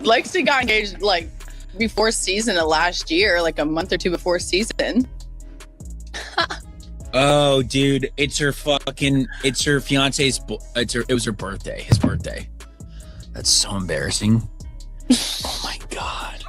Lexi got engaged like before season of last year, like a month or two before season. Oh, dude, it's her fiance's. It was her birthday. His birthday. That's so embarrassing. Oh my god.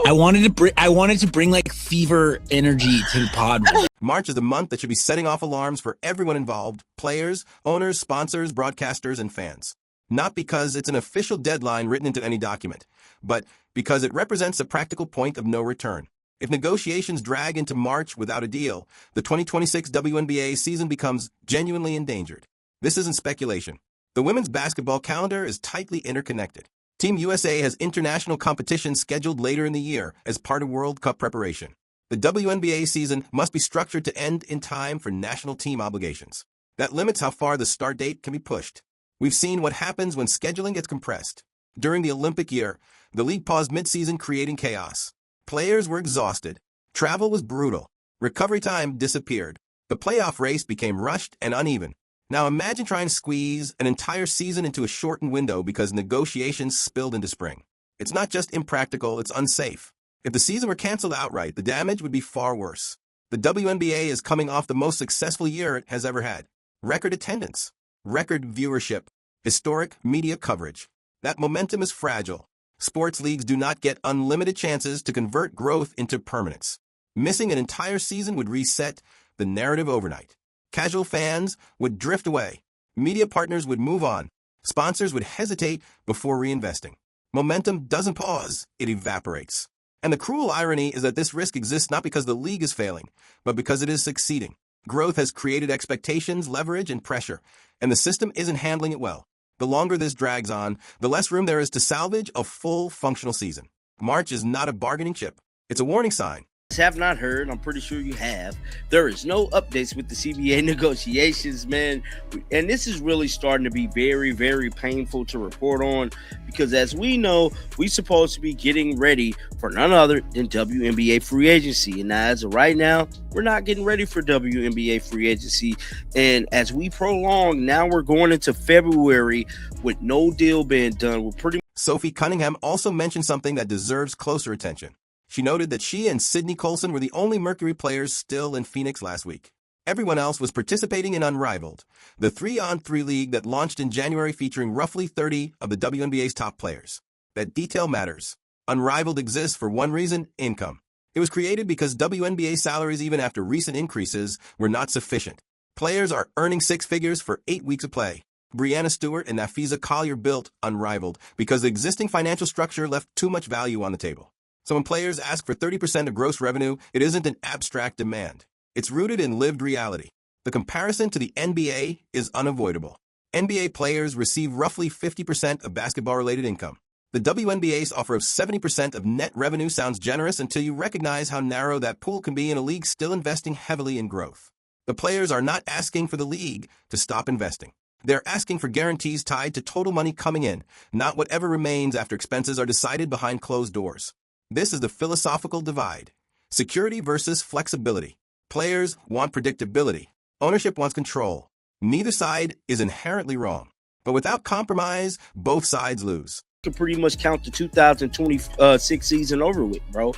I wanted to bring like fever energy to the pod. March is a month that should be setting off alarms for everyone involved: players, owners, sponsors, broadcasters, and fans. Not because it's an official deadline written into any document, but because it represents a practical point of no return. If negotiations drag into March without a deal, the 2026 WNBA season becomes genuinely endangered. This isn't speculation. The women's basketball calendar is tightly interconnected. Team USA has international competition scheduled later in the year as part of World Cup preparation. The WNBA season must be structured to end in time for national team obligations. That limits how far the start date can be pushed. We've seen what happens when scheduling gets compressed. During the Olympic year, the league paused mid-season, creating chaos. Players were exhausted. Travel was brutal. Recovery time disappeared. The playoff race became rushed and uneven. Now imagine trying to squeeze an entire season into a shortened window because negotiations spilled into spring. It's not just impractical, it's unsafe. If the season were canceled outright, the damage would be far worse. The WNBA is coming off the most successful year it has ever had. Record attendance, record viewership, historic media coverage. That momentum is fragile. Sports leagues do not get unlimited chances to convert growth into permanence. Missing an entire season would reset the narrative overnight. Casual fans would drift away. Media partners would move on. Sponsors would hesitate before reinvesting. Momentum doesn't pause, it evaporates. And the cruel irony is that this risk exists not because the league is failing, but because it is succeeding. Growth has created expectations, leverage, and pressure, and the system isn't handling it well. The longer this drags on, the less room there is to salvage a full functional season. March is not a bargaining chip. It's a warning sign. Have not heard, I'm pretty sure you have, there is no updates with the CBA negotiations, man. And this is really starting to be very, very painful to report on, because as we know, we're supposed to be getting ready for none other than WNBA free agency. And as of right now, we're not getting ready for WNBA free agency. And as we prolong, now we're going into February with no deal being done. We're pretty. Sophie Cunningham also mentioned something that deserves closer attention. She noted that she and Sydney Colson were the only Mercury players still in Phoenix last week. Everyone else was participating in Unrivaled, the 3-on-3 league that launched in January featuring roughly 30 of the WNBA's top players. That detail matters. Unrivaled exists for one reason: income. It was created because WNBA salaries, even after recent increases, were not sufficient. Players are earning six figures for 8 weeks of play. Brianna Stewart and Nafiza Collier built Unrivaled because the existing financial structure left too much value on the table. So when players ask for 30% of gross revenue, it isn't an abstract demand. It's rooted in lived reality. The comparison to the NBA is unavoidable. NBA players receive roughly 50% of basketball-related income. The WNBA's offer of 70% of net revenue sounds generous until you recognize how narrow that pool can be in a league still investing heavily in growth. The players are not asking for the league to stop investing. They're asking for guarantees tied to total money coming in, not whatever remains after expenses are decided behind closed doors. This is the philosophical divide. Security versus flexibility. Players want predictability. Ownership wants control. Neither side is inherently wrong. But without compromise, both sides lose. Can pretty much count the 2026 season over with, bro.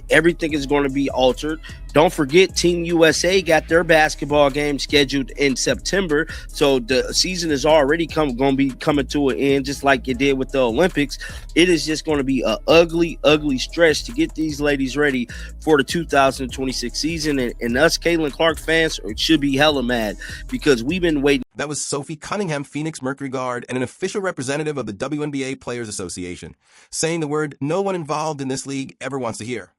Everything is going to be altered. Don't forget, Team USA got their basketball game scheduled in September, so the season is already going to be coming to an end, just like it did with the Olympics. It is just going to be an ugly, ugly stretch to get these ladies ready for the 2026 season, and us Caitlin Clark fans should be hella mad because we've been waiting. That was Sophie Cunningham, Phoenix Mercury guard and an official representative of the WNBA Players Association, saying the word no one involved in this league ever wants to hear: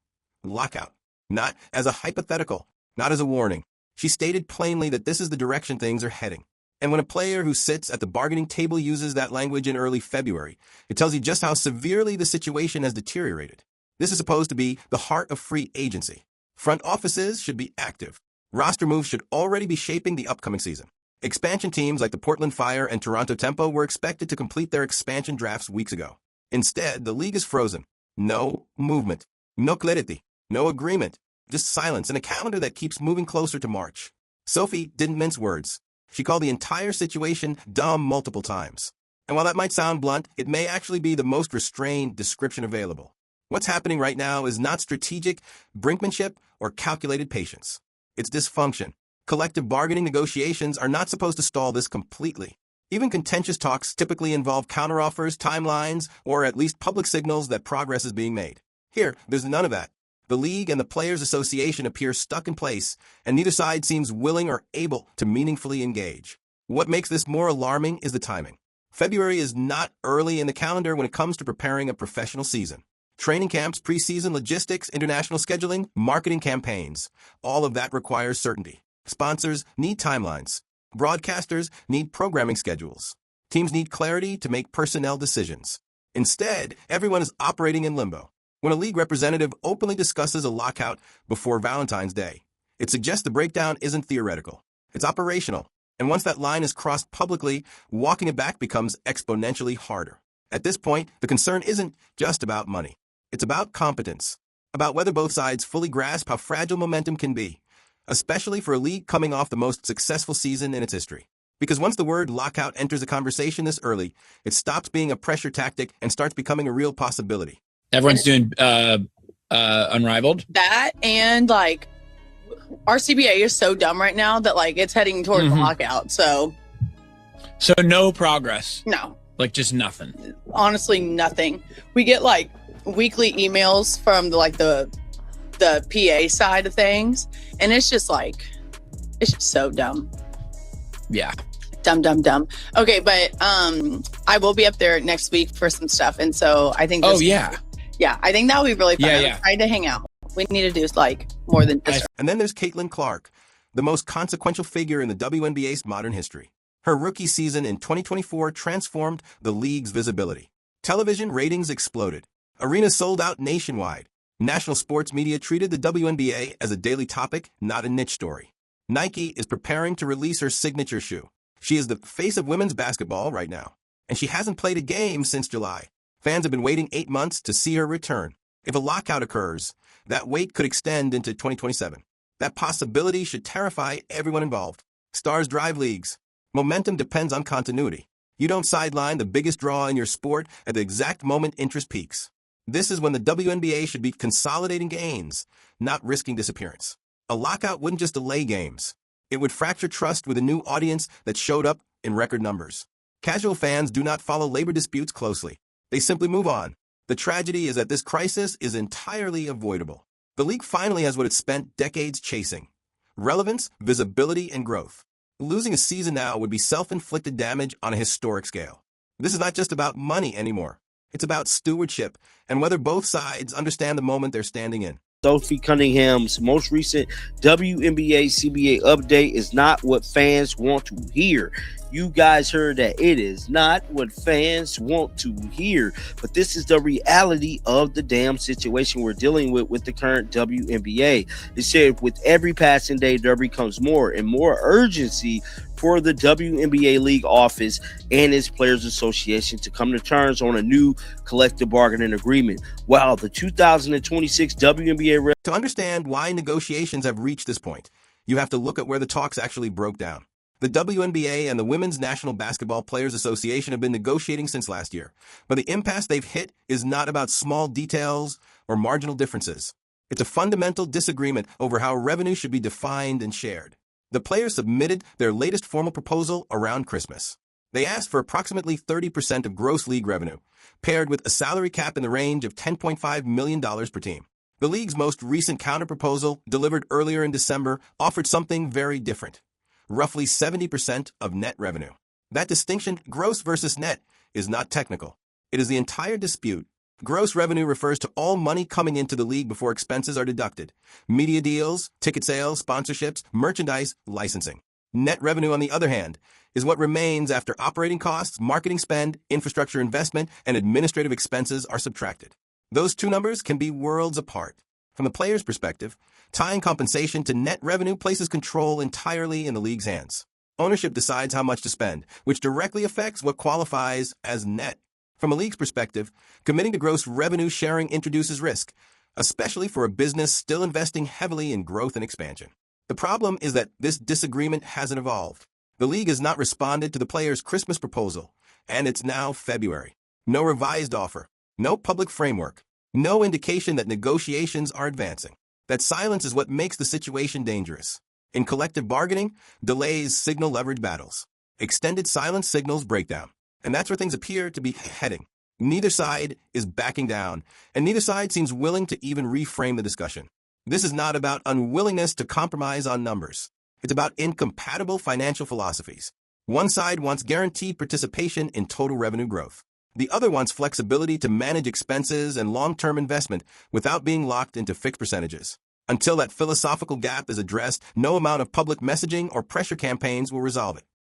lockout. Not as a hypothetical, not as a warning. She stated plainly that this is the direction things are heading. And when a player who sits at the bargaining table uses that language in early February, it tells you just how severely the situation has deteriorated. This is supposed to be the heart of free agency. Front offices should be active. Roster moves should already be shaping the upcoming season. Expansion teams like the Portland Fire and Toronto Tempo were expected to complete their expansion drafts weeks ago. Instead, the league is frozen. No movement. No clarity. No agreement. Just silence and a calendar that keeps moving closer to March. Sophie didn't mince words. She called the entire situation dumb multiple times. And while that might sound blunt, it may actually be the most restrained description available. What's happening right now is not strategic brinkmanship or calculated patience. It's dysfunction. Collective bargaining negotiations are not supposed to stall this completely. Even contentious talks typically involve counteroffers, timelines, or at least public signals that progress is being made. Here, there's none of that. The league and the Players Association appear stuck in place, and neither side seems willing or able to meaningfully engage. What makes this more alarming is the timing. February is not early in the calendar when it comes to preparing a professional season. Training camps, preseason logistics, international scheduling, marketing campaigns, all of that requires certainty. Sponsors need timelines. Broadcasters need programming schedules. Teams need clarity to make personnel decisions. Instead, everyone is operating in limbo. When a league representative openly discusses a lockout before Valentine's Day, it suggests the breakdown isn't theoretical. It's operational. And once that line is crossed publicly, walking it back becomes exponentially harder. At this point, the concern isn't just about money. It's about competence, about whether both sides fully grasp how fragile momentum can be, especially for a league coming off the most successful season in its history. Because once the word lockout enters a conversation this early, it stops being a pressure tactic and starts becoming a real possibility. Everyone's doing Unrivaled. That and like our CBA is so dumb right now that like it's heading towards the lockout. So no progress. No. Like just nothing. Honestly, nothing. We get like weekly emails from the PA side of things, and it's just so dumb. Yeah. Dumb. Okay, but I will be up there next week for some stuff, and so I think I think that would be really fun. I'm excited to hang out. We need to do like more than this. And then there's Caitlin Clark, the most consequential figure in the WNBA's modern history. Her rookie season in 2024 transformed the league's visibility. Television ratings exploded. Arenas sold out nationwide. National sports media treated the WNBA as a daily topic, not a niche story. Nike is preparing to release her signature shoe. She is the face of women's basketball right now, and she hasn't played a game since July. Fans have been waiting 8 months to see her return. If a lockout occurs, that wait could extend into 2027. That possibility should terrify everyone involved. Stars drive leagues. Momentum depends on continuity. You don't sideline the biggest draw in your sport at the exact moment interest peaks. This is when the WNBA should be consolidating gains, not risking disappearance. A lockout wouldn't just delay games. It would fracture trust with a new audience that showed up in record numbers. Casual fans do not follow labor disputes closely. They simply move on. The tragedy is that this crisis is entirely avoidable. The league finally has what it spent decades chasing: relevance, visibility, and growth. Losing a season now would be self-inflicted damage on a historic scale. This is not just about money anymore. It's about stewardship and whether both sides understand the moment they're standing in. Sophie Cunningham's most recent WNBA CBA update is not what fans want to hear. You guys heard that. It is not what fans want to hear, but this is the reality of the damn situation we're dealing with the current WNBA. It said with every passing day, there becomes more and more urgency for the WNBA league office and its players association to come to terms on a new collective bargaining agreement. While the 2026 WNBA... To understand why negotiations have reached this point, you have to look at where the talks actually broke down. The WNBA and the Women's National Basketball Players Association have been negotiating since last year, but the impasse they've hit is not about small details or marginal differences. It's a fundamental disagreement over how revenue should be defined and shared. The players submitted their latest formal proposal around Christmas. They asked for approximately 30% of gross league revenue, paired with a salary cap in the range of $10.5 million per team. The league's most recent counterproposal, delivered earlier in December, offered something very different: roughly 70% of net revenue. That distinction, gross versus net, is not technical. It is the entire dispute. Gross revenue refers to all money coming into the league before expenses are deducted: media deals, ticket sales, sponsorships, merchandise, licensing. Net revenue, on the other hand, is what remains after operating costs, marketing spend, infrastructure investment, and administrative expenses are subtracted. Those two numbers can be worlds apart. From the player's perspective, tying compensation to net revenue places control entirely in the league's hands. Ownership decides how much to spend, which directly affects what qualifies as net. From a league's perspective, committing to gross revenue sharing introduces risk, especially for a business still investing heavily in growth and expansion. The problem is that this disagreement hasn't evolved. The league has not responded to the players' Christmas proposal, And it's now February. No revised offer. No public framework. No indication that negotiations are advancing. That silence is what makes the situation dangerous. In collective bargaining, delays signal leverage battles. Extended silence signals breakdown. And that's where things appear to be heading. Neither side is backing down, and neither side seems willing to even reframe the discussion. This is not about unwillingness to compromise on numbers. It's about incompatible financial philosophies. One side wants guaranteed participation in total revenue growth. The other wants flexibility to manage expenses and long-term investment without being locked into fixed percentages. Until that philosophical gap is addressed, no amount of public messaging or pressure campaigns will resolve it.